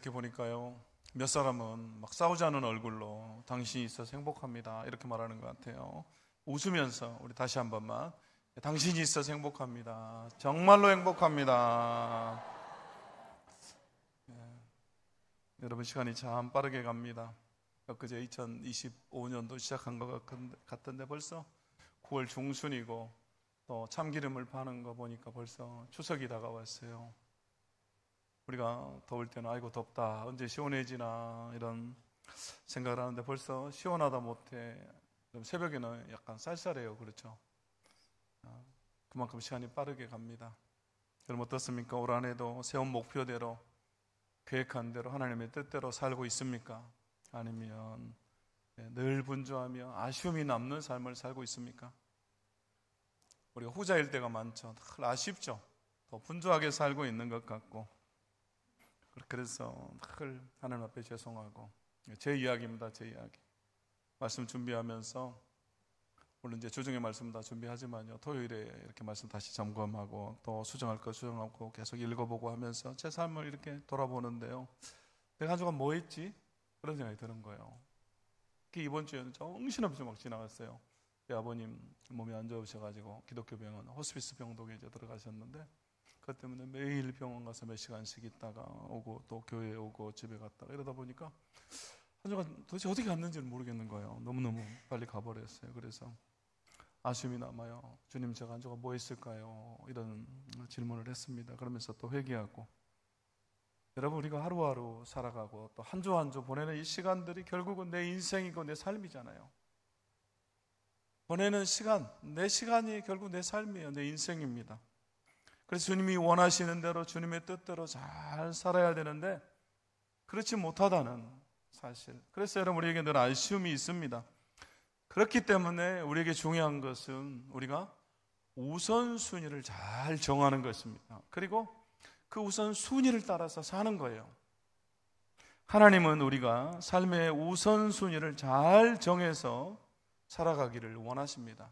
이렇게 보니까요, 몇 사람은 막 싸우지 않은 얼굴로 당신이 있어서 행복합니다 이렇게 말하는 것 같아요. 웃으면서 우리 다시 한 번만, 당신이 있어서 행복합니다, 정말로 행복합니다. 여러분, 시간이 참 빠르게 갑니다. 그제 2025년도 시작한 것 같던데 벌써 9월 중순이고, 또 참기름을 파는 거 보니까 벌써 추석이 다가왔어요. 우리가 더울 때는 아이고 덥다, 언제 시원해지나 이런 생각을 하는데 벌써 시원하다 못해 새벽에는 약간 쌀쌀해요. 그렇죠? 그만큼 시간이 빠르게 갑니다. 여러분 어떻습니까? 올 한해도 세운 목표대로, 계획한 대로, 하나님의 뜻대로 살고 있습니까? 아니면 늘 분주하며 아쉬움이 남는 삶을 살고 있습니까? 우리가 후자일 때가 많죠. 늘 아쉽죠. 더 분주하게 살고 있는 것 같고, 그래서 늘 하나님 앞에 죄송하고. 제 이야기입니다. 제 이야기. 말씀 준비하면서, 물론 이제 주중에 말씀 다 준비하지만요, 토요일에 이렇게 말씀 다시 점검하고 또 수정할 거 수정하고 계속 읽어보고 하면서 제 삶을 이렇게 돌아보는데요, 내가 한 주간 뭐 했지? 그런 생각이 드는 거예요. 이번 주에는 정신없이 막 지나갔어요. 아버님 몸이 안 좋으셔가지고 기독교 병원, 호스피스 병동에 이제 들어가셨는데, 그것 때문에 매일 병원 가서 몇 시간씩 있다가 오고 또 교회에 오고 집에 갔다가 이러다 보니까 한 주간 도대체 어떻게 갔는지를 모르겠는 거예요. 너무너무 빨리 가버렸어요. 그래서 아쉬움이 남아요. 주님, 제가 한 주간 뭐 했을까요? 이런 질문을 했습니다. 그러면서 또 회개하고, 여러분, 우리가 하루하루 살아가고 또 한 주 한 주 보내는 이 시간들이 결국은 내 인생이고 내 삶이잖아요. 보내는 시간, 내 시간이 결국 내 삶이에요. 내 인생입니다. 그래서 주님이 원하시는 대로, 주님의 뜻대로 잘 살아야 되는데 그렇지 못하다는 사실. 그래서 여러분, 우리에게 늘 아쉬움이 있습니다. 그렇기 때문에 우리에게 중요한 것은 우리가 우선순위를 잘 정하는 것입니다. 그리고 그 우선순위를 따라서 사는 거예요. 하나님은 우리가 삶의 우선순위를 잘 정해서 살아가기를 원하십니다.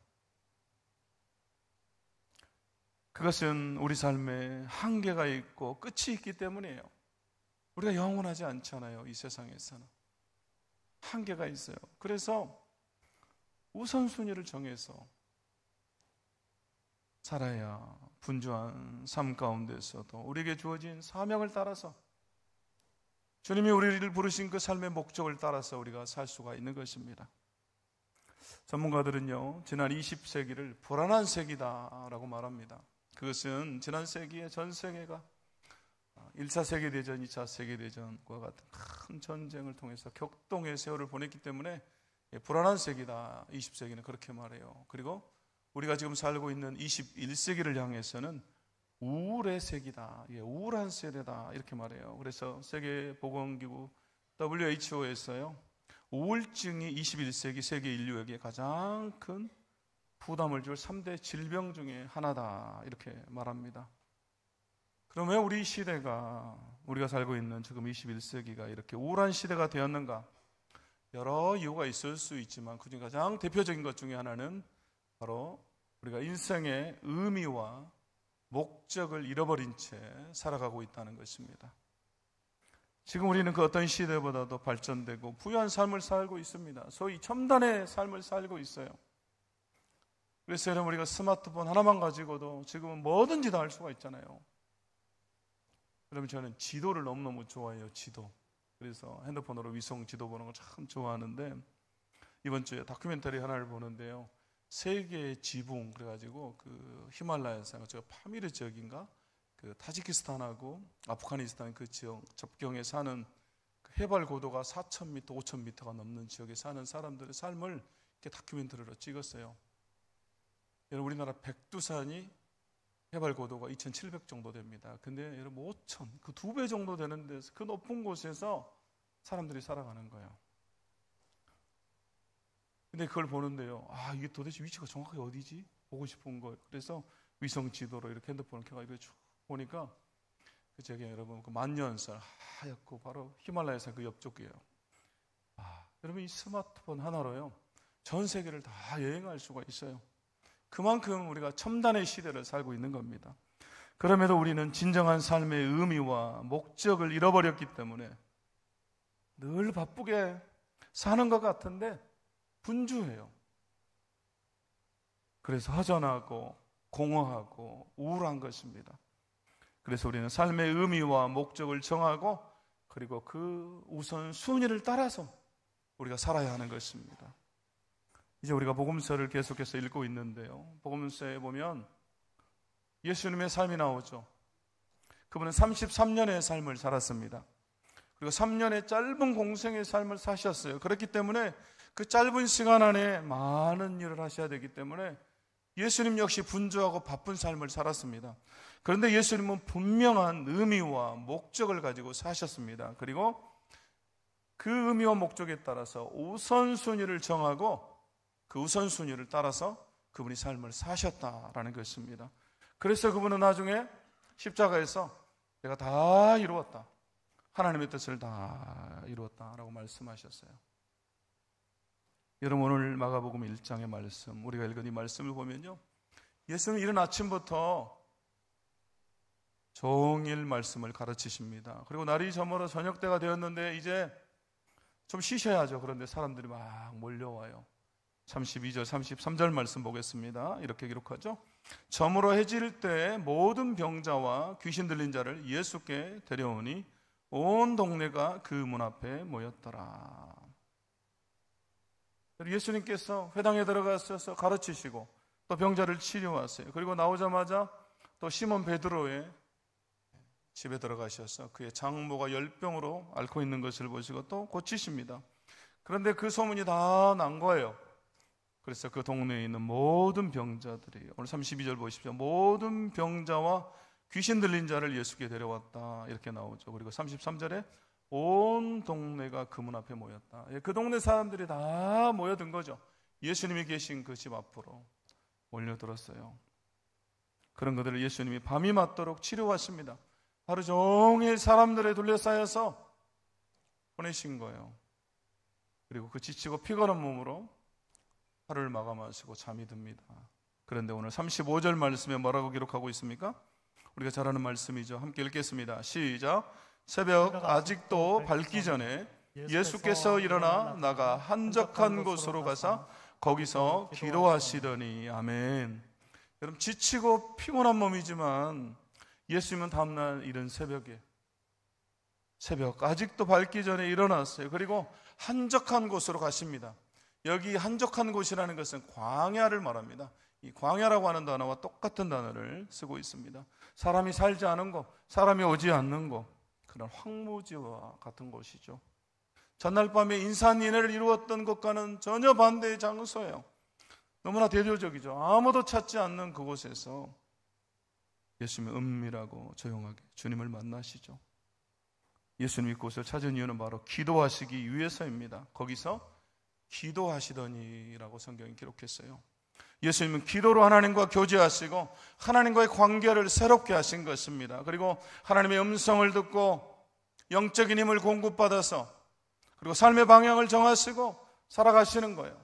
그것은 우리 삶에 한계가 있고 끝이 있기 때문이에요. 우리가 영원하지 않잖아요. 이 세상에서는 한계가 있어요. 그래서 우선순위를 정해서 살아야 분주한 삶 가운데서도 우리에게 주어진 사명을 따라서, 주님이 우리를 부르신 그 삶의 목적을 따라서 우리가 살 수가 있는 것입니다. 전문가들은요, 지난 20세기를 불안한 세기다라고 말합니다. 그것은 지난 세기에 전 세계가 1차 세계대전, 2차 세계대전과 같은 큰 전쟁을 통해서 격동의 세월을 보냈기 때문에 불안한 세기다, 20세기는 그렇게 말해요. 그리고 우리가 지금 살고 있는 21세기를 향해서는 우울의 세기다, 우울한 세대다 이렇게 말해요. 그래서 세계보건기구 WHO에서요, 우울증이 21세기 세계 인류에게 가장 큰 부담을 줄 3대 질병 중에 하나다 이렇게 말합니다. 그러면 우리 시대가, 우리가 살고 있는 지금 21세기가 이렇게 우울한 시대가 되었는가? 여러 이유가 있을 수 있지만 그중 가장 대표적인 것 중에 하나는 바로 우리가 인생의 의미와 목적을 잃어버린 채 살아가고 있다는 것입니다. 지금 우리는 그 어떤 시대보다도 발전되고 부유한 삶을 살고 있습니다. 소위 첨단의 삶을 살고 있어요. 그래서 여러분, 우리가 스마트폰 하나만 가지고도 지금은 뭐든지 다 할 수가 있잖아요. 그러면 저는 지도를 너무너무 좋아해요. 지도. 그래서 핸드폰으로 위성 지도 보는 걸 참 좋아하는데, 이번 주에 다큐멘터리 하나를 보는데요, 세계의 지붕 그래가지고 그 히말라야산, 저 파미르 지역인가, 그 타지키스탄하고 아프가니스탄 그 지역 접경에 사는 그 해발 고도가 4,000m, 5,000m가 넘는 지역에 사는 사람들의 삶을 이렇게 다큐멘터리로 찍었어요. 여러분, 우리나라 백두산이 해발 고도가 2,700 정도 됩니다. 근데 여러분 5,000, 그 2배 정도 되는 데서, 그 높은 곳에서 사람들이 살아가는 거예요. 근데 그걸 보는데요, 이게 도대체 위치가 정확하게 어디지? 보고 싶은 거예요. 그래서 위성 지도로 이렇게 핸드폰을 켜가지고 쭉 보니까 그 저기 여러분, 그 만년설 하얗고 바로 히말라야산 그 옆쪽이에요. 여러분, 이 스마트폰 하나로요, 전 세계를 다 여행할 수가 있어요. 그만큼 우리가 첨단의 시대를 살고 있는 겁니다. 그럼에도 우리는 진정한 삶의 의미와 목적을 잃어버렸기 때문에 늘 바쁘게 사는 것 같은데 분주해요. 그래서 허전하고 공허하고 우울한 것입니다. 그래서 우리는 삶의 의미와 목적을 정하고 그리고 그 우선순위를 따라서 우리가 살아야 하는 것입니다. 이제 우리가 복음서를 계속해서 읽고 있는데요, 복음서에 보면 예수님의 삶이 나오죠. 그분은 33년의 삶을 살았습니다. 그리고 3년의 짧은 공생의 삶을 사셨어요. 그렇기 때문에 그 짧은 시간 안에 많은 일을 하셔야 되기 때문에 예수님 역시 분주하고 바쁜 삶을 살았습니다. 그런데 예수님은 분명한 의미와 목적을 가지고 사셨습니다. 그리고 그 의미와 목적에 따라서 우선순위를 정하고 그 우선순위를 따라서 그분이 삶을 사셨다라는 것입니다. 그래서 그분은 나중에 십자가에서 내가 다 이루었다, 하나님의 뜻을 다 이루었다라고 말씀하셨어요. 여러분, 오늘 마가복음 1장의 말씀, 우리가 읽은 이 말씀을 보면요, 예수님은 이른 아침부터 종일 말씀을 가르치십니다. 그리고 날이 저물어 저녁 때가 되었는데 이제 좀 쉬셔야죠. 그런데 사람들이 막 몰려와요. 32절, 33절 말씀 보겠습니다. 이렇게 기록하죠. 저물어 해질 때 모든 병자와 귀신 들린 자를 예수께 데려오니 온 동네가 그 문 앞에 모였더라. 예수님께서 회당에 들어가셔서 가르치시고 또 병자를 치료하세요. 그리고 나오자마자 또 시몬 베드로의 집에 들어가셔서 그의 장모가 열병으로 앓고 있는 것을 보시고 또 고치십니다. 그런데 그 소문이 다 난 거예요. 그래서 그 동네에 있는 모든 병자들이, 오늘 32절 보십시오. 모든 병자와 귀신 들린 자를 예수께 데려왔다, 이렇게 나오죠. 그리고 33절에 온 동네가 그 문 앞에 모였다. 그 동네 사람들이 다 모여든 거죠. 예수님이 계신 그 집 앞으로 몰려들었어요. 그런 것들을 예수님이 밤이 맞도록 치료하십니다. 하루 종일 사람들에 둘러싸여서 보내신 거예요. 그리고 그 지치고 피곤한 몸으로 하루를 마감하시고 잠이 듭니다. 그런데 오늘 35절 말씀에 뭐라고 기록하고 있습니까? 우리가 잘 아는 말씀이죠. 함께 읽겠습니다. 시작. 새벽 아직도 밝기 전에 예수께서 일어나 나가 한적한 곳으로 가사 거기서 기도하시더니. 아멘. 여러분, 지치고 피곤한 몸이지만 예수님은 다음날 이른 새벽 아직도 밝기 전에 일어났어요. 그리고 한적한 곳으로 가십니다. 여기 한적한 곳이라는 것은 광야를 말합니다. 이 광야라고 하는 단어와 똑같은 단어를 쓰고 있습니다. 사람이 살지 않은 곳, 사람이 오지 않는 곳, 그런 황무지와 같은 곳이죠. 전날 밤에 인산인해를 이루었던 것과는 전혀 반대의 장소예요. 너무나 대조적이죠. 아무도 찾지 않는 그곳에서 예수님은 은밀하고 조용하게 주님을 만나시죠. 예수님이 그곳을 찾은 이유는 바로 기도하시기 위해서입니다. 거기서 기도하시더니라고 성경이 기록했어요. 예수님은 기도로 하나님과 교제하시고 하나님과의 관계를 새롭게 하신 것입니다. 그리고 하나님의 음성을 듣고 영적인 힘을 공급받아서 그리고 삶의 방향을 정하시고 살아가시는 거예요.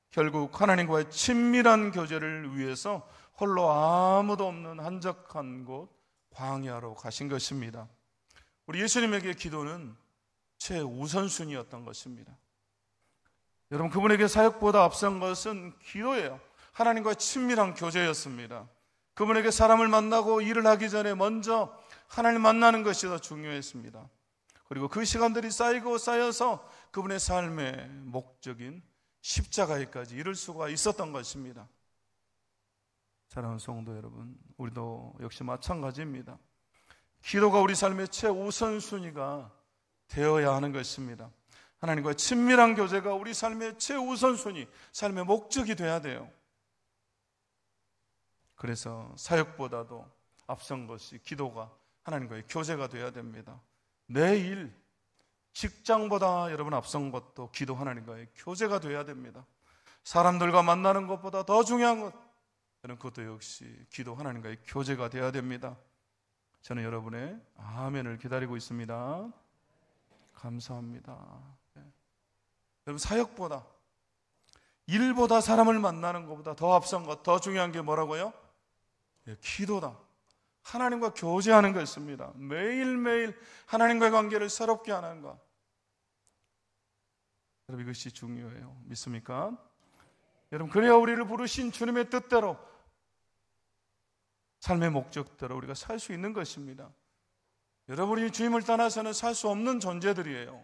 결국 하나님과의 친밀한 교제를 위해서 홀로 아무도 없는 한적한 곳 광야로 가신 것입니다. 우리 예수님에게 기도는 최우선순위였던 것입니다. 여러분, 그분에게 사역보다 앞선 것은 기도예요. 하나님과의 친밀한 교제였습니다. 그분에게 사람을 만나고 일을 하기 전에 먼저 하나님 만나는 것이 더 중요했습니다. 그리고 그 시간들이 쌓이고 쌓여서 그분의 삶의 목적인 십자가에까지 이룰 수가 있었던 것입니다. 사랑하는 성도 여러분, 우리도 역시 마찬가지입니다. 기도가 우리 삶의 최우선순위가 되어야 하는 것입니다. 하나님과의 친밀한 교제가 우리 삶의 최우선순위, 삶의 목적이 돼야 돼요. 그래서 사역보다도 앞선 것이 기도가 하나님과의 교제가 돼야 됩니다. 내 일, 직장보다 여러분 앞선 것도 기도 하나님과의 교제가 돼야 됩니다. 사람들과 만나는 것보다 더 중요한 것, 저는 그것도 역시 기도 하나님과의 교제가 돼야 됩니다. 저는 여러분의 아멘을 기다리고 있습니다. 감사합니다. 여러분, 사역보다, 일보다 사람을 만나는 것보다 더 앞선 것, 더 중요한 게 뭐라고요? 기도다. 하나님과 교제하는 것입니다. 매일매일 하나님과의 관계를 새롭게 하는 것. 여러분, 이것이 중요해요. 믿습니까? 여러분, 그래야 우리를 부르신 주님의 뜻대로, 삶의 목적대로 우리가 살 수 있는 것입니다. 여러분이 주님을 떠나서는 살 수 없는 존재들이에요.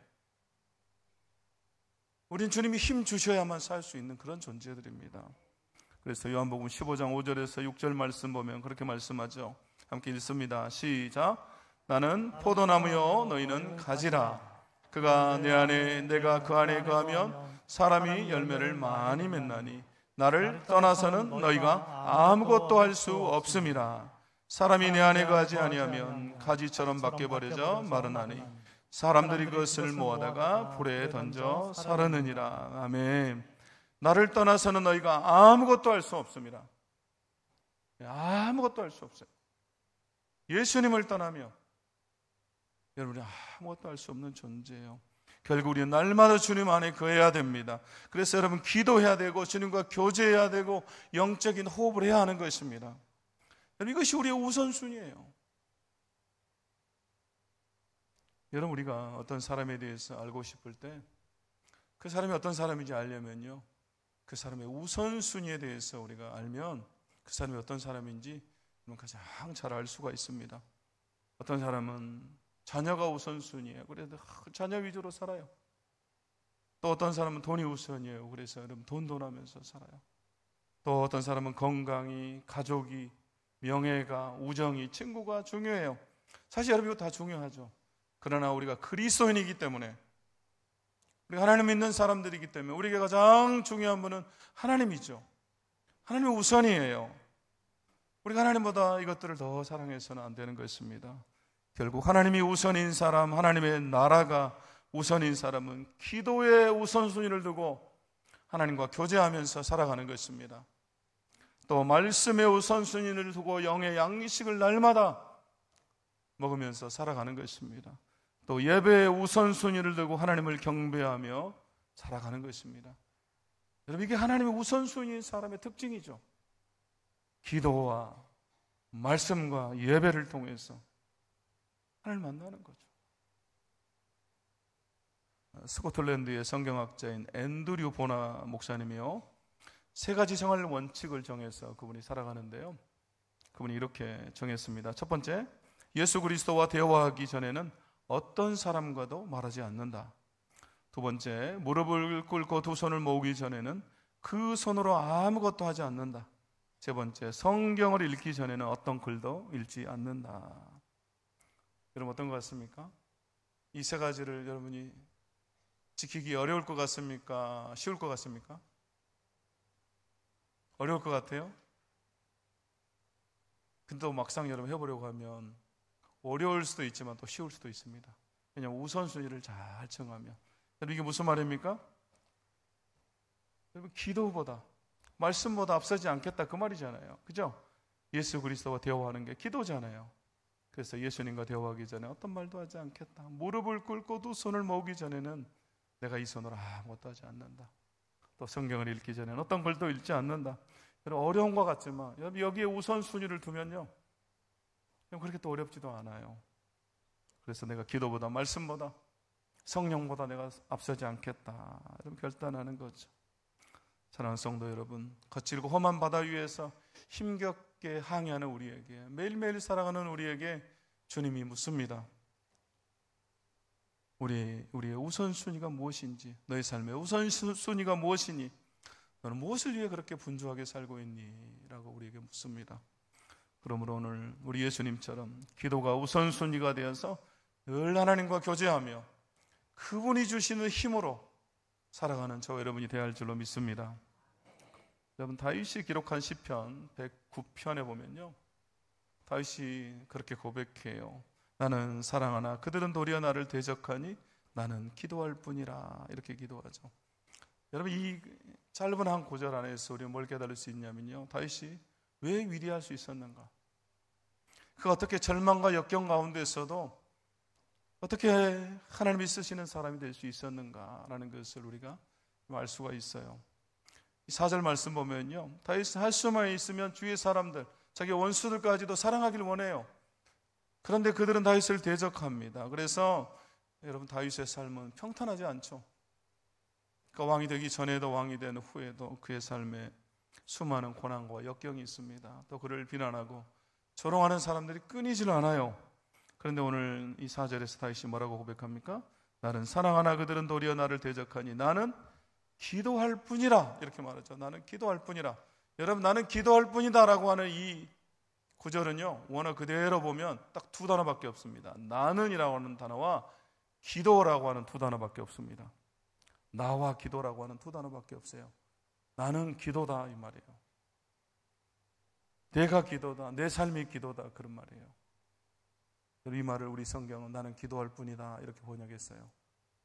우린 주님이 힘 주셔야만 살 수 있는 그런 존재들입니다. 그래서 요한복음 15장 5절에서 6절 말씀 보면 그렇게 말씀하죠. 함께 읽습니다. 시작. 나는 포도나무요 너희는 가지라. 그가 내 안에 내가 그 안에 거하면 사람이 열매를 많이 맺나니 나를 떠나서는 너희가 아무것도 할 수 없음이라. 사람이 내 안에 거하지 아니하면 가지처럼 밖에 버려져 마르나니 사람들이 그것을 모아다가 불에 던져 사르느니라. 아멘. 나를 떠나서는 너희가 아무것도 할 수 없습니다. 아무것도 할 수 없어요. 예수님을 떠나며 여러분이 아무것도 할 수 없는 존재예요. 결국 우리는 날마다 주님 안에 거해야 됩니다. 그래서 여러분 기도해야 되고 주님과 교제해야 되고 영적인 호흡을 해야 하는 것입니다. 여러분, 이것이 우리의 우선순위예요. 여러분, 우리가 어떤 사람에 대해서 알고 싶을 때 그 사람이 어떤 사람인지 알려면요, 그 사람의 우선순위에 대해서 우리가 알면 그 사람이 어떤 사람인지 가장 잘 알 수가 있습니다. 어떤 사람은 자녀가 우선순위예요. 그래서 자녀 위주로 살아요. 또 어떤 사람은 돈이 우선이에요. 그래서 여러분 돈 하면서 살아요. 또 어떤 사람은 건강이, 가족이, 명예가, 우정이, 친구가 중요해요. 사실 여러분 이거 다 중요하죠. 그러나 우리가 그리스도인이기 때문에, 우리가 하나님 믿는 사람들이기 때문에 우리에게 가장 중요한 분은 하나님이죠. 하나님이 우선이에요. 우리가 하나님보다 이것들을 더 사랑해서는 안 되는 것입니다. 결국 하나님이 우선인 사람, 하나님의 나라가 우선인 사람은 기도의 우선순위를 두고 하나님과 교제하면서 살아가는 것입니다. 또 말씀의 우선순위를 두고 영의 양식을 날마다 먹으면서 살아가는 것입니다. 또 예배의 우선순위를 두고 하나님을 경배하며 살아가는 것입니다. 여러분, 이게 하나님의 우선순위인 사람의 특징이죠. 기도와 말씀과 예배를 통해서 하나님을 만나는 거죠. 스코틀랜드의 성경학자인 앤드류 보나 목사님이요, 세 가지 생활 원칙을 정해서 그분이 살아가는데요, 그분이 이렇게 정했습니다. 첫 번째, 예수 그리스도와 대화하기 전에는 어떤 사람과도 말하지 않는다. 두 번째, 무릎을 꿇고 두 손을 모으기 전에는 그 손으로 아무것도 하지 않는다. 세 번째, 성경을 읽기 전에는 어떤 글도 읽지 않는다. 여러분 어떤 것 같습니까? 이 세 가지를 여러분이 지키기 어려울 것 같습니까? 쉬울 것 같습니까? 어려울 것 같아요? 근데 또 막상 여러분 해보려고 하면 어려울 수도 있지만 또 쉬울 수도 있습니다. 왜냐하면 우선순위를 잘 정하면. 여러분 이게 무슨 말입니까? 여러분 기도보다, 말씀보다 앞서지 않겠다 그 말이잖아요. 그죠? 예수 그리스도와 대화하는 게 기도잖아요. 그래서 예수님과 대화하기 전에 어떤 말도 하지 않겠다. 무릎을 꿇고 두 손을 모으기 전에는 내가 이 손으로 아무것도 하지 않는다. 또 성경을 읽기 전에는 어떤 글도 읽지 않는다. 여러분 어려운 것 같지만 여기에 우선순위를 두면요, 그렇게 또 어렵지도 않아요. 그래서 내가 기도보다 말씀보다 성령보다 내가 앞서지 않겠다, 이런 결단하는 거죠. 사랑하는 성도 여러분, 거칠고 험한 바다 위에서 힘겹게 항해하는 우리에게, 매일매일 살아가는 우리에게 주님이 묻습니다. 우리의 우선순위가 무엇인지, 너의 삶의 우선순위가 무엇이니, 너는 무엇을 위해 그렇게 분주하게 살고 있니? 라고 우리에게 묻습니다. 그러므로 오늘 우리 예수님처럼 기도가 우선순위가 되어서 늘 하나님과 교제하며 그분이 주시는 힘으로 살아가는 저와 여러분이 되어야 할 줄로 믿습니다. 여러분 다윗이 기록한 시편 109편에 보면요, 다윗이 그렇게 고백해요. 나는 사랑하나 그들은 도리어 나를 대적하니 나는 기도할 뿐이라, 이렇게 기도하죠. 여러분 이 짧은 한 구절 안에서 우리가 뭘 깨달을 수 있냐면요, 다윗이 왜 위대할 수 있었는가, 그 어떻게 절망과 역경 가운데서도 어떻게 하나님이 쓰시는 사람이 될 수 있었는가라는 것을 우리가 알 수가 있어요. 이 4절 말씀 보면요, 다윗은 할 수만 있으면 주위의 사람들, 자기 원수들까지도 사랑하길 원해요. 그런데 그들은 다윗을 대적합니다. 그래서 여러분, 다윗의 삶은 평탄하지 않죠. 그러니까 왕이 되기 전에도 왕이 된 후에도 그의 삶에 수많은 고난과 역경이 있습니다. 또 그를 비난하고 조롱하는 사람들이 끊이질 않아요. 그런데 오늘 이 4절에서 다윗이 뭐라고 고백합니까? 나는 사랑하나 그들은 도리어 나를 대적하니 나는 기도할 뿐이라. 이렇게 말하죠. 나는 기도할 뿐이라. 여러분, 나는 기도할 뿐이다 라고 하는 이 구절은요, 원어 그대로 보면 딱 두 단어밖에 없습니다. 나는이라고 하는 단어와 기도라고 하는 두 단어밖에 없습니다. 나와 기도라고 하는 두 단어밖에 없어요. 나는 기도다 이 말이에요. 내가 기도다, 내 삶이 기도다, 그런 말이에요. 이 말을 우리 성경은 나는 기도할 뿐이다 이렇게 번역했어요.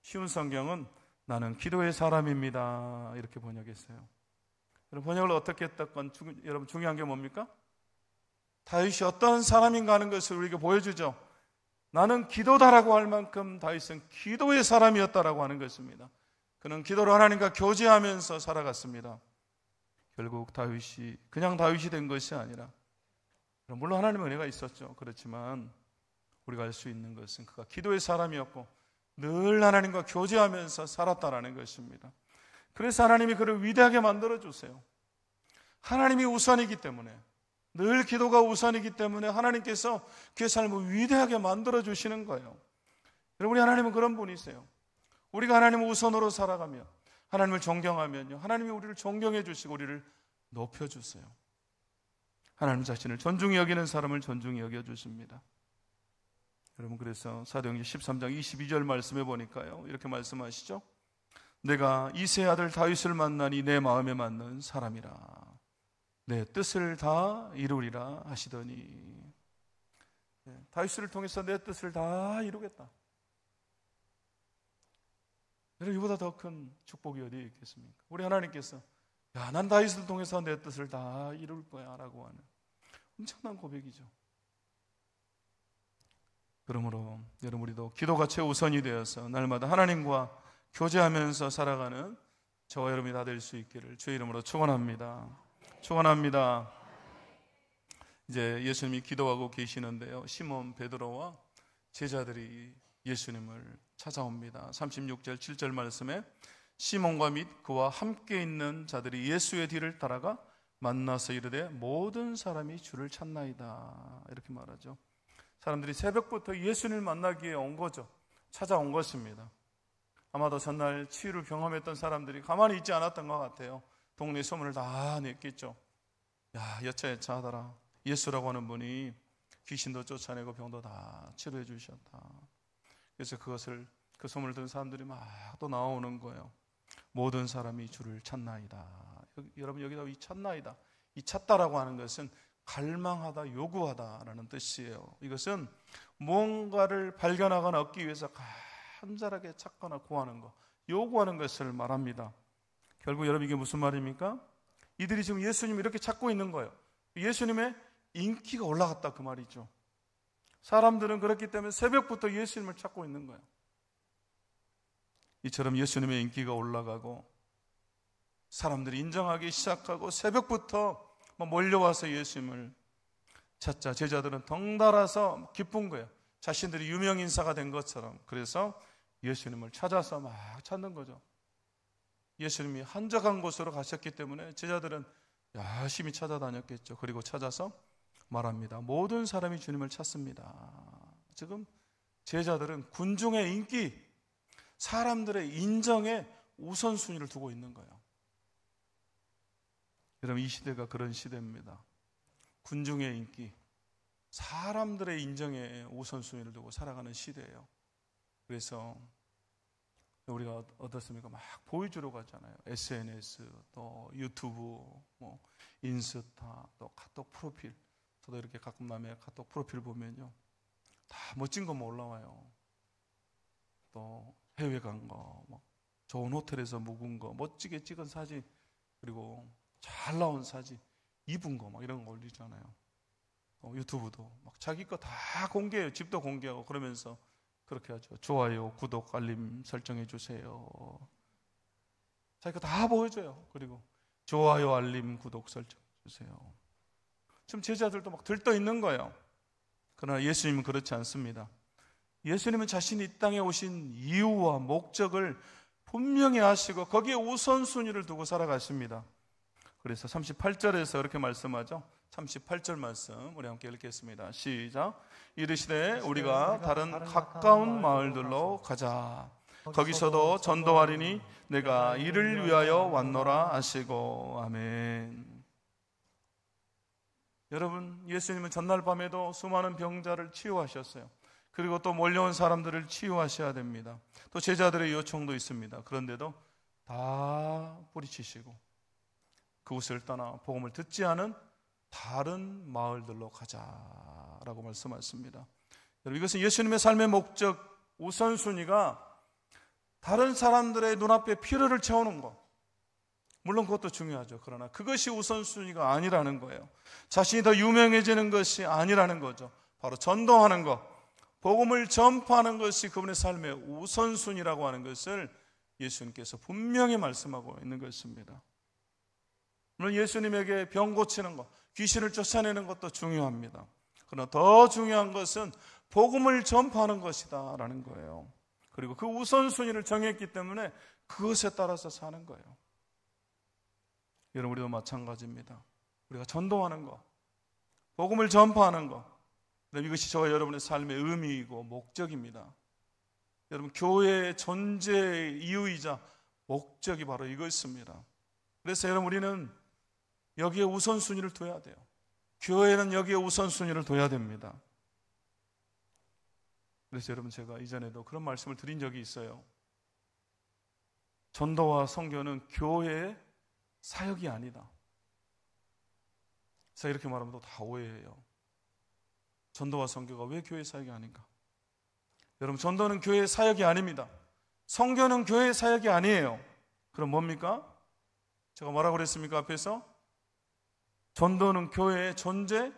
쉬운 성경은 나는 기도의 사람입니다 이렇게 번역했어요. 여러분, 번역을 어떻게 했건 여러분 중요한 게 뭡니까? 다윗이 어떤 사람인가 하는 것을 우리에게 보여주죠. 나는 기도다라고 할 만큼 다윗은 기도의 사람이었다라고 하는 것입니다. 그는 기도로 하나님과 교제하면서 살아갔습니다. 결국 다윗이 그냥 다윗이 된 것이 아니라, 물론 하나님의 은혜가 있었죠. 그렇지만 우리가 알 수 있는 것은 그가 기도의 사람이었고 늘 하나님과 교제하면서 살았다라는 것입니다. 그래서 하나님이 그를 위대하게 만들어주세요. 하나님이 우선이기 때문에, 늘 기도가 우선이기 때문에 하나님께서 그의 삶을 위대하게 만들어주시는 거예요. 여러분, 우리 하나님은 그런 분이세요. 우리가 하나님을 우선으로 살아가며 하나님을 존경하면요, 하나님이 우리를 존경해 주시고 우리를 높여주세요. 하나님 자신을 존중히 여기는 사람을 존중히 여겨주십니다. 여러분, 그래서 사도행전 13장 22절 말씀해 보니까요, 이렇게 말씀하시죠. 내가 이새의 아들 다윗을 만나니 내 마음에 맞는 사람이라, 내 뜻을 다 이루리라 하시더니, 다윗을 통해서 내 뜻을 다 이루겠다. 여러분, 이보다 더 큰 축복이 어디에 있겠습니까? 우리 하나님께서 난 다윗을 통해서 내 뜻을 다 이룰 거야 라고 하는 엄청난 고백이죠. 그러므로 여러분, 우리도 기도가 최우선이 되어서 날마다 하나님과 교제하면서 살아가는 저와 여러분이 다 될 수 있기를 주의 이름으로 축원합니다. 축원합니다. 이제 예수님이 기도하고 계시는데요, 시몬 베드로와 제자들이 예수님을 찾아옵니다. 36절 7절 말씀에 시몬과 및 그와 함께 있는 자들이 예수의 뒤를 따라가 만나서 이르되 모든 사람이 주를 찾나이다 이렇게 말하죠. 사람들이 새벽부터 예수님을 만나기 위해 온 거죠. 찾아온 것입니다. 아마도 전날 치유를 경험했던 사람들이 가만히 있지 않았던 것 같아요. 동네 소문을 다 냈겠죠. 야, 여차하더라. 예수라고 하는 분이 귀신도 쫓아내고 병도 다 치료해 주셨다. 그래서 그 소문을 듣는 사람들이 막 또 나오는 거예요. 모든 사람이 주를 찾나이다. 여러분, 여기다 이 찾나이다, 이 찾다라고 하는 것은 갈망하다, 요구하다라는 뜻이에요. 이것은 뭔가를 발견하거나 얻기 위해서 간절하게 찾거나 구하는 것, 요구하는 것을 말합니다. 결국 여러분, 이게 무슨 말입니까? 이들이 지금 예수님을 이렇게 찾고 있는 거예요. 예수님의 인기가 올라갔다 그 말이죠. 사람들은 그렇기 때문에 새벽부터 예수님을 찾고 있는 거예요. 이처럼 예수님의 인기가 올라가고 사람들이 인정하기 시작하고 새벽부터 몰려와서 예수님을 찾자 제자들은 덩달아서 기쁜 거예요. 자신들이 유명인사가 된 것처럼. 그래서 예수님을 찾아서 막 찾는 거죠. 예수님이 한적한 곳으로 가셨기 때문에 제자들은 열심히 찾아다녔겠죠. 그리고 찾아서 말합니다. 모든 사람이 주님을 찾습니다. 지금 제자들은 군중의 인기, 사람들의 인정에 우선순위를 두고 있는 거예요. 여러분, 이 시대가 그런 시대입니다. 군중의 인기, 사람들의 인정에 우선순위를 두고 살아가는 시대예요. 그래서 우리가 어떻습니까? 막 보여주러 가잖아요. SNS, 또 유튜브, 인스타, 또 카톡 프로필. 저도 이렇게 가끔 남의 카톡 프로필 보면요, 다 멋진 것만 올라와요. 또 해외 간 거, 좋은 호텔에서 묵은 거, 멋지게 찍은 사진, 그리고 잘 나온 사진, 입은 거 이런 거 올리잖아요. 유튜브도 막 자기 거 다 공개해요. 집도 공개하고. 그러면서 그렇게 하죠. 좋아요, 구독, 알림 설정해 주세요. 자기 거 다 보여줘요. 그리고 좋아요, 알림, 구독 설정해 주세요. 지금 제자들도 막 들떠 있는 거예요. 그러나 예수님은 그렇지 않습니다. 예수님은 자신이 이 땅에 오신 이유와 목적을 분명히 아시고 거기에 우선순위를 두고 살아가십니다. 그래서 38절에서 그렇게 말씀하죠. 38절 말씀 우리 함께 읽겠습니다. 시작. 이르시되 우리가 다른 가까운 마을들로 가자. 거기서도 전도하리니 내가 이를 위하여 왔노라 하시고. 아멘. 여러분, 예수님은 전날 밤에도 수많은 병자를 치유하셨어요. 그리고 또 몰려온 사람들을 치유하셔야 됩니다. 또 제자들의 요청도 있습니다. 그런데도 다 뿌리치시고 그곳을 떠나 복음을 듣지 않은 다른 마을들로 가자라고 말씀하십니다. 여러분, 이것은 예수님의 삶의 목적, 우선순위가 다른 사람들의 눈앞에 필요를 채우는 것, 물론 그것도 중요하죠. 그러나 그것이 우선순위가 아니라는 거예요. 자신이 더 유명해지는 것이 아니라는 거죠. 바로 전도하는 것, 복음을 전파하는 것이 그분의 삶의 우선순위라고 하는 것을 예수님께서 분명히 말씀하고 있는 것입니다. 물론 예수님에게 병 고치는 것, 귀신을 쫓아내는 것도 중요합니다. 그러나 더 중요한 것은 복음을 전파하는 것이다 라는 거예요. 그리고 그 우선순위를 정했기 때문에 그것에 따라서 사는 거예요. 여러분, 우리도 마찬가지입니다. 우리가 전도하는 것, 복음을 전파하는 것, 이것이 저와 여러분의 삶의 의미이고 목적입니다. 여러분, 교회의 존재의 이유이자 목적이 바로 이것입니다. 그래서 여러분, 우리는 여기에 우선순위를 둬야 돼요. 교회는 여기에 우선순위를 둬야 됩니다. 그래서 여러분, 제가 이전에도 그런 말씀을 드린 적이 있어요. 전도와 선교는 교회의 사역이 아니다. 그래서 이렇게 말하면 또 다 오해해요. 전도와 선교가 왜 교회의 사역이 아닌가? 여러분, 전도는 교회의 사역이 아닙니다. 선교는 교회의 사역이 아니에요. 그럼 뭡니까? 제가 뭐라고 그랬습니까? 앞에서 전도는 교회의 존재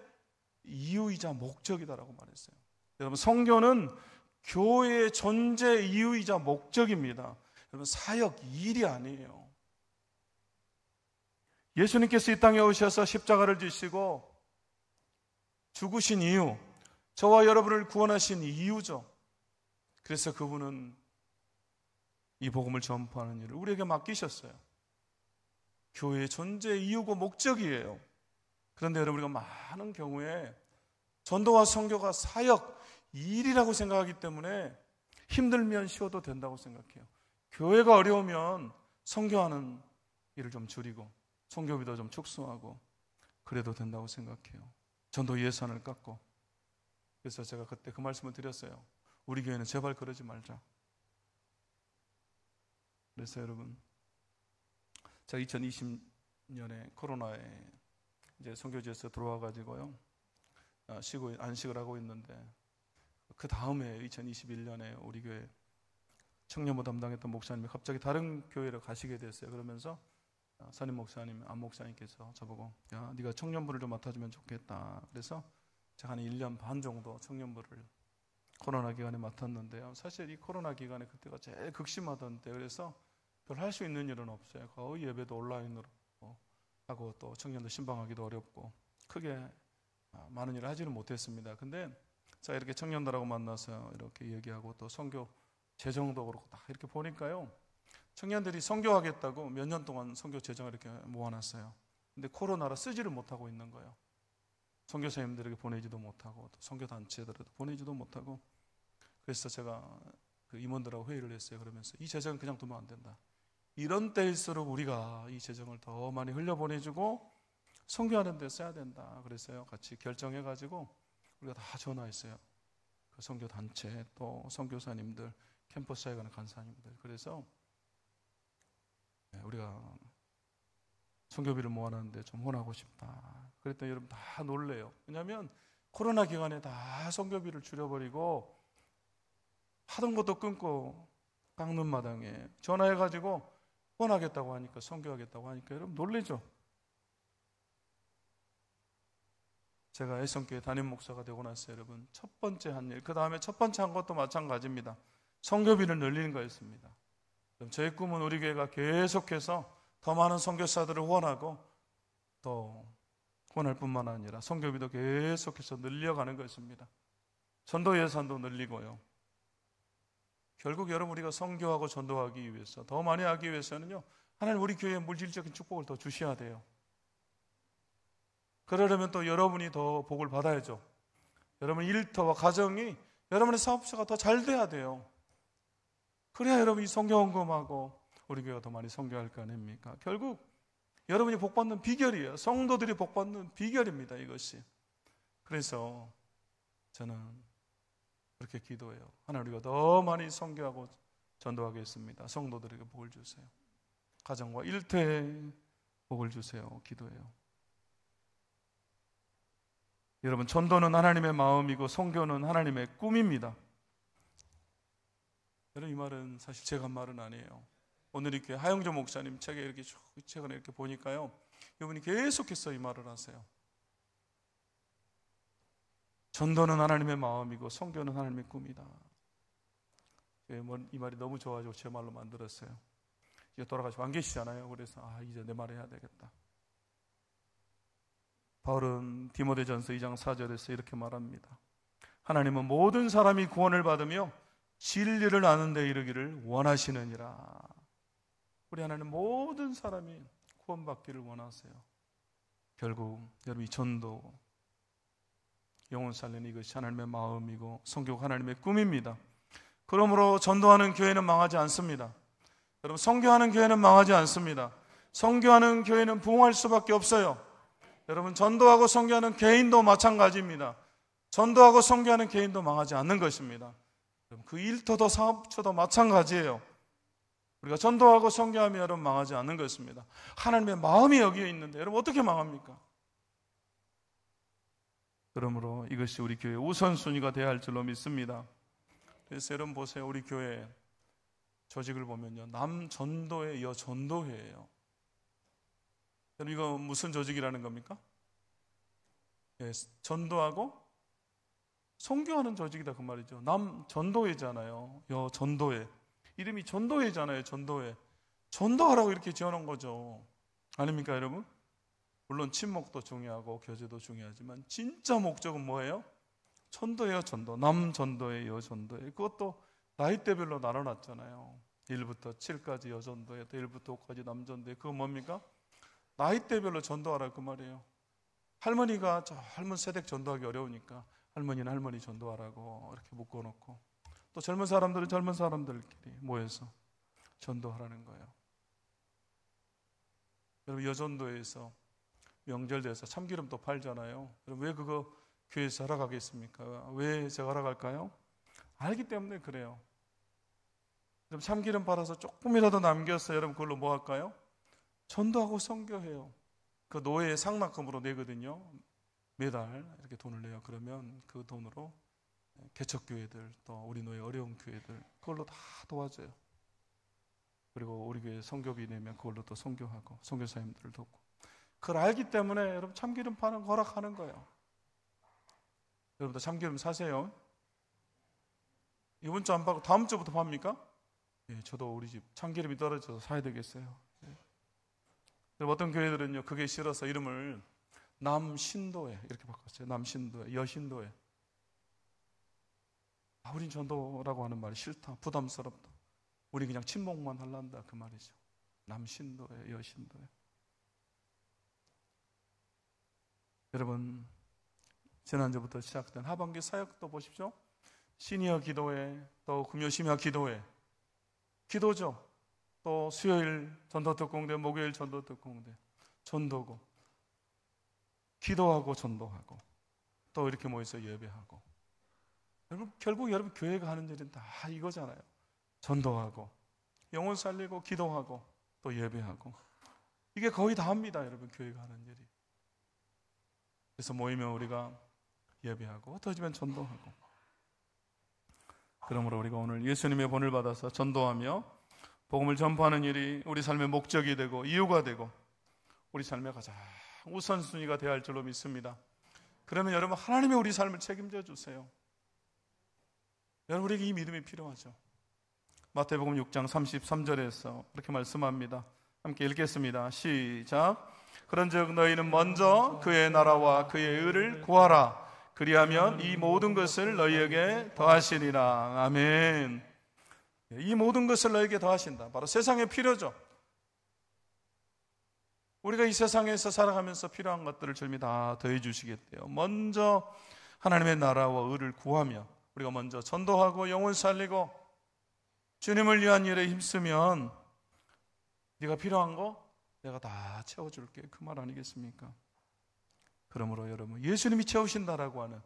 이유이자 목적이다라고 말했어요. 여러분, 선교는 교회의 존재 이유이자 목적입니다. 여러분, 사역 일이 아니에요. 예수님께서 이 땅에 오셔서 십자가를 지시고 죽으신 이유, 저와 여러분을 구원하신 이유죠. 그래서 그분은 이 복음을 전파하는 일을 우리에게 맡기셨어요. 교회의 존재 이유고 목적이에요. 그런데 여러분, 우리가 많은 경우에 전도와 선교가 사역, 일이라고 생각하기 때문에 힘들면 쉬어도 된다고 생각해요. 교회가 어려우면 선교하는 일을 좀 줄이고 선교비도 좀 축소하고 그래도 된다고 생각해요. 전도 예산을 깎고. 그래서 제가 그때 그 말씀을 드렸어요. 우리 교회는 제발 그러지 말자. 그래서 여러분, 제가 2020년에 코로나에 이제 선교지에서 들어와 가지고요, 안식을 하고 있는데, 그 다음에 2021년에 우리 교회 청년부 담당했던 목사님이 갑자기 다른 교회를 가시게 됐어요. 그러면서 선임 목사님, 안 목사님께서 저보고, 야, 네가 청년부를 좀 맡아주면 좋겠다. 그래서 제가 한 1년 반 정도 청년부를 코로나 기간에 맡았는데요. 사실 이 코로나 기간에 그때가 제일 극심하던 때, 그래서 별 할 수 있는 일은 없어요. 거의 예배도 온라인으로 하고 또 청년들 신방하기도 어렵고 크게 많은 일을 하지는 못했습니다. 근데 자, 이렇게 청년들하고 만나서 이렇게 얘기하고 또 선교 재정도 그렇고 딱 이렇게 보니까요, 청년들이 선교하겠다고 몇 년 동안 선교 재정을 이렇게 모아놨어요. 근데 코로나라 쓰지를 못하고 있는 거예요. 선교사님들에게 보내지도 못하고 또 선교단체들에도 보내지도 못하고. 그래서 제가 그 임원들하고 회의를 했어요. 그러면서 이 재정은 그냥 두면 안 된다. 이런 때일수록 우리가 이 재정을 더 많이 흘려보내주고 선교하는 데 써야 된다. 그래서요, 같이 결정해가지고 우리가 다 전화했어요. 그 선교단체 또 선교사님들, 캠퍼스에 가는 간사님들. 그래서 우리가 선교비를 모아놨는데 좀 후원하고 싶다. 그랬더니 여러분 다 놀래요. 왜냐하면 코로나 기간에 다 선교비를 줄여버리고 하던 것도 끊고 깎는 마당에 전화해가지고 후원하겠다고 하니까, 선교하겠다고 하니까 여러분 놀래죠. 제가 애성교회 담임 목사가 되고 나서 여러분 첫 번째 한 일, 그 다음에 첫 번째 한 것도 마찬가지입니다. 선교비를 늘리는 거였습니다. 저의 꿈은 우리 교회가 계속해서 더 많은 선교사들을 후원하고 또 구원할 뿐만 아니라 선교비도 계속해서 늘려가는 것입니다. 전도 예산도 늘리고요. 결국 여러분, 우리가 선교하고 전도하기 위해서, 더 많이 하기 위해서는요, 하나님 우리 교회에 물질적인 축복을 더 주셔야 돼요. 그러려면 또 여러분이 더 복을 받아야죠. 여러분 일터와 가정이, 여러분의 사업체가 더 잘 돼야 돼요. 그래야 여러분이 선교헌금하고 우리 교회가 더 많이 선교할 거 아닙니까? 결국 여러분이 복받는 비결이에요. 성도들이 복받는 비결입니다, 이것이. 그래서 저는 그렇게 기도해요. 하나님, 우리가 더 많이 선교하고 전도하겠습니다. 성도들에게 복을 주세요. 가정과 일터에 복을 주세요. 기도해요. 여러분, 전도는 하나님의 마음이고 선교는 하나님의 꿈입니다. 여러분, 이 말은 사실 제가 한 말은 아니에요. 오늘 이렇게 하영조 목사님 책에 이렇게 최근에 이렇게 보니까요, 이분이 계속해서 이 말을 하세요. 전도는 하나님의 마음이고 선교는 하나님의 꿈이다. 이 말이 너무 좋아가지고 제 말로 만들었어요. 이제 돌아가시고 안 계시잖아요. 그래서 이제 내 말 해야 되겠다. 바울은 디모데전서 2장 4절에서 이렇게 말합니다. 하나님은 모든 사람이 구원을 받으며 진리를 아는 데 이르기를 원하시느니라. 우리 하나님 모든 사람이 구원받기를 원하세요. 결국 여러분, 이 전도, 영혼 살리는 이것이 하나님의 마음이고 선교가 하나님의 꿈입니다. 그러므로 전도하는 교회는 망하지 않습니다. 여러분, 선교하는 교회는 망하지 않습니다. 선교하는 교회는 부흥할 수밖에 없어요. 여러분, 전도하고 선교하는 개인도 마찬가지입니다. 전도하고 선교하는 개인도 망하지 않는 것입니다. 그 일터도 사업처도 마찬가지예요. 우리가 전도하고 선교하면 여러분 망하지 않는 것입니다. 하나님의 마음이 여기에 있는데 여러분 어떻게 망합니까? 그러므로 이것이 우리 교회의 우선순위가 되어야 할 줄로 믿습니다. 그래서 여러분 보세요. 우리 교회 조직을 보면요, 남전도회, 여전도회예요. 여러분, 이거 무슨 조직이라는 겁니까? 예, 전도하고 선교하는 조직이다 그 말이죠. 남전도회잖아요. 여전도회. 이름이 전도회잖아요. 전도회. 전도하라고 이렇게 지어놓은 거죠. 아닙니까 여러분? 물론 친목도 중요하고 교제도 중요하지만 진짜 목적은 뭐예요? 전도예요. 전도. 남전도회, 여전도회. 그것도 나이대별로 나눠놨잖아요. 1부터 7까지 여전도회, 또 1부터 5까지 남전도회. 그거 뭡니까? 나이대별로 전도하라 그 말이에요. 할머니가 젊은 세대 전도하기 어려우니까 할머니는 할머니 전도하라고 이렇게 묶어놓고, 또 젊은 사람들은 젊은 사람들끼리 모여서 전도하라는 거예요. 여러분, 여전도에서 명절돼서 참기름도 팔잖아요. 여러분, 왜 그거 교회에서 하러 가겠습니까? 왜 제가 하러 갈까요? 알기 때문에 그래요. 여러분, 참기름 팔아서 조금이라도 남겨서 여러분 그걸로 뭐 할까요? 전도하고 선교해요. 그 노예의 상납금으로 내거든요. 매달 이렇게 돈을 내요. 그러면 그 돈으로 개척교회들, 또 우리 노예 어려운 교회들 그걸로 다 도와줘요. 그리고 우리 교회 선교비 내면 그걸로 또 선교하고 선교사님들을 돕고. 그걸 알기 때문에 여러분 참기름 파는 거 허락하는 거예요. 여러분도 참기름 사세요. 이번 주 안 파고 다음 주부터 팝니까? 예, 저도 우리 집 참기름이 떨어져서 사야 되겠어요. 예. 어떤 교회들은요, 그게 싫어서 이름을 남신도회 이렇게 바꿨어요. 남신도회, 여신도회. 우린 전도라고 하는 말이 싫다, 부담스럽다. 우리 그냥 친목만 할란다 그 말이죠. 남신도회, 여신도회. 여러분, 지난주부터 시작된 하반기 사역도 보십시오. 시니어 기도회, 또 금요 심야 기도회, 기도죠. 또 수요일 전도특공대, 목요일 전도특공대, 전도고, 기도하고 전도하고, 또 이렇게 모여서 예배하고. 여러분, 결국 여러분 교회가 하는 일은 다 이거잖아요. 전도하고, 영혼 살리고, 기도하고, 또 예배하고. 이게 거의 다 합니다, 여러분, 교회가 하는 일이. 그래서 모이면 우리가 예배하고, 흩어지면 전도하고. 그러므로 우리가 오늘 예수님의 본을 받아서 전도하며 복음을 전파하는 일이 우리 삶의 목적이 되고 이유가 되고 우리 삶의 가장 우선순위가 되어야 할 줄로 믿습니다. 그러면 여러분, 하나님이 우리 삶을 책임져 주세요. 여러분, 우리에게 이 믿음이 필요하죠. 마태복음 6장 33절에서 이렇게 말씀합니다. 함께 읽겠습니다. 시작. 그런즉 너희는 먼저 그의 나라와 그의 의를 구하라. 그리하면 이 모든 것을 너희에게 더하시리라. 아멘. 이 모든 것을 너희에게 더하신다. 바로 세상의 필요죠. 우리가 이 세상에서 살아가면서 필요한 것들을 주님이 다 더해 주시겠대요. 먼저 하나님의 나라와 의를 구하며 우리가 먼저 전도하고 영혼 살리고 주님을 위한 일에 힘쓰면 네가 필요한 거 내가 다 채워줄게. 그 말 아니겠습니까? 그러므로 여러분, 예수님이 채우신다라고 하는,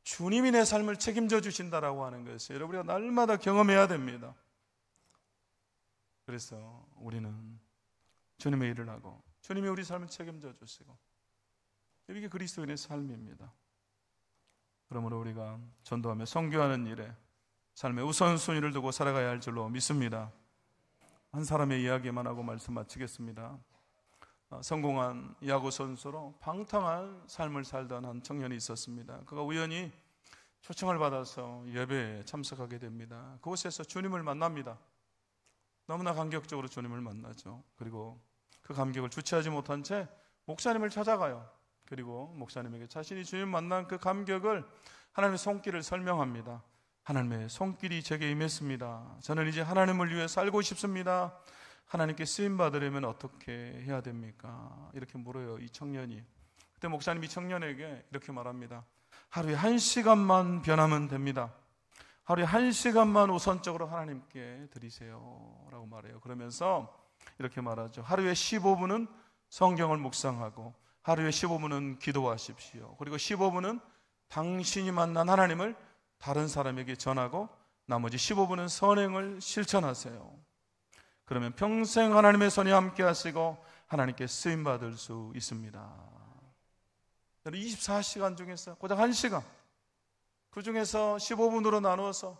주님이 내 삶을 책임져 주신다라고 하는 것을 여러분, 우리가 날마다 경험해야 됩니다. 그래서 우리는 주님의 일을 하고 주님이 우리 삶을 책임져 주시고, 이게 그리스도인의 삶입니다. 그러므로 우리가 전도하며 선교하는 일에 삶의 우선순위를 두고 살아가야 할 줄로 믿습니다. 한 사람의 이야기만 하고 말씀 마치겠습니다. 성공한 야구 선수로 방탕한 삶을 살던 한 청년이 있었습니다. 그가 우연히 초청을 받아서 예배에 참석하게 됩니다. 그곳에서 주님을 만납니다. 너무나 감격적으로 주님을 만나죠. 그리고 그 감격을 주체하지 못한 채 목사님을 찾아가요. 그리고 목사님에게 자신이 주님 만난 그 감격을, 하나님의 손길을 설명합니다. 하나님의 손길이 제게 임했습니다. 저는 이제 하나님을 위해 살고 싶습니다. 하나님께 쓰임 받으려면 어떻게 해야 됩니까? 이렇게 물어요, 이 청년이. 그때 목사님이 청년에게 이렇게 말합니다. 하루에 1시간만 변하면 됩니다. 하루에 1시간만 우선적으로 하나님께 드리세요 라고 말해요. 그러면서 이렇게 말하죠. 하루에 15분은 성경을 묵상하고 하루에 15분은 기도하십시오. 그리고 15분은 당신이 만난 하나님을 다른 사람에게 전하고 나머지 15분은 선행을 실천하세요. 그러면 평생 하나님의 손이 함께 하시고 하나님께 쓰임받을 수 있습니다. 24시간 중에서 고작 1시간, 그 중에서 15분으로 나누어서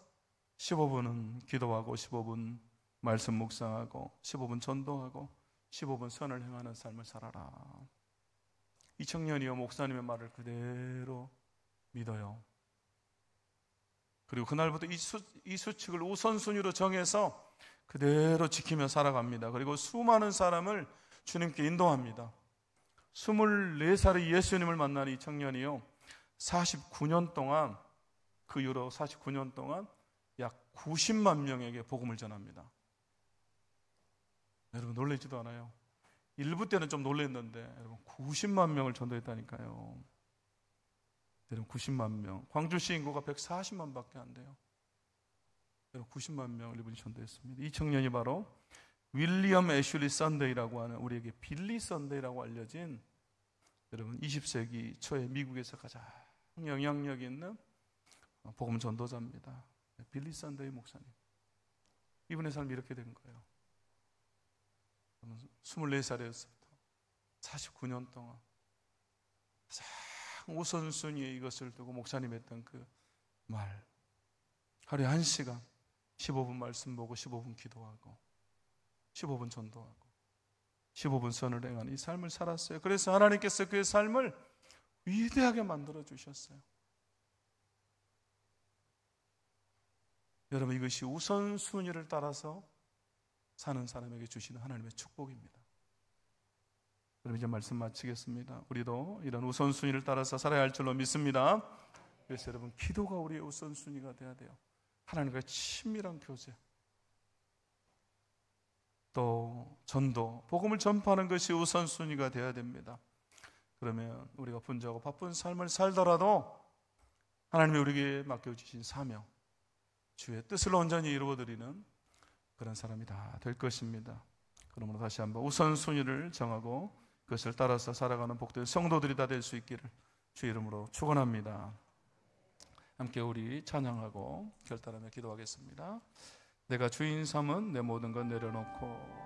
15분은 기도하고 15분 말씀 묵상하고 15분 전도하고 15분 선을 행하는 삶을 살아라. 이 청년이요, 목사님의 말을 그대로 믿어요. 그리고 그날부터 이 수칙을 우선순위로 정해서 그대로 지키며 살아갑니다. 그리고 수많은 사람을 주님께 인도합니다. 24살의 예수님을 만난 이 청년이요, 49년 동안, 그 이후로 49년 동안 약 90만 명에게 복음을 전합니다. 여러분 놀라지도 않아요? 일부 때는 좀 놀랐는데 여러분 90만 명을 전도했다니까요. 여러분 90만 명. 광주시 인구가 140만 밖에 안 돼요. 여러분 90만 명을 이분이 전도했습니다. 이 청년이 바로 윌리엄 애슐리 선데이라고 하는, 우리에게 빌리 선데이라고 알려진, 여러분 20세기 초에 미국에서 가장 영향력 있는 복음 전도자입니다. 빌리 선데이 목사님. 이분의 삶이 이렇게 된 거예요. 24살에서부터 49년 동안 가장 우선순위에 이것을 두고 목사님 했던 그 말, 하루에 1시간 15분 말씀 보고 15분 기도하고 15분 전도하고 15분 선을 행하는 이 삶을 살았어요. 그래서 하나님께서 그의 삶을 위대하게 만들어 주셨어요. 여러분, 이것이 우선순위를 따라서 사는 사람에게 주시는 하나님의 축복입니다. 여러분, 이제 말씀 마치겠습니다. 우리도 이런 우선순위를 따라서 살아야 할 줄로 믿습니다. 그래서 여러분, 기도가 우리의 우선순위가 돼야 돼요. 하나님과의 친밀한 교제, 또 전도, 복음을 전파하는 것이 우선순위가 돼야 됩니다. 그러면 우리가 분주하고 바쁜 삶을 살더라도 하나님이 우리에게 맡겨주신 사명, 주의 뜻을 온전히 이루어드리는 그런 사람이 다 될 것입니다. 그러므로 다시 한번 우선순위를 정하고 그것을 따라서 살아가는 복된 성도들이 다 될 수 있기를 주의 이름으로 축원합니다. 함께 우리 찬양하고 결단하며 기도하겠습니다. 내가 주인 삼은 내 모든 것 내려놓고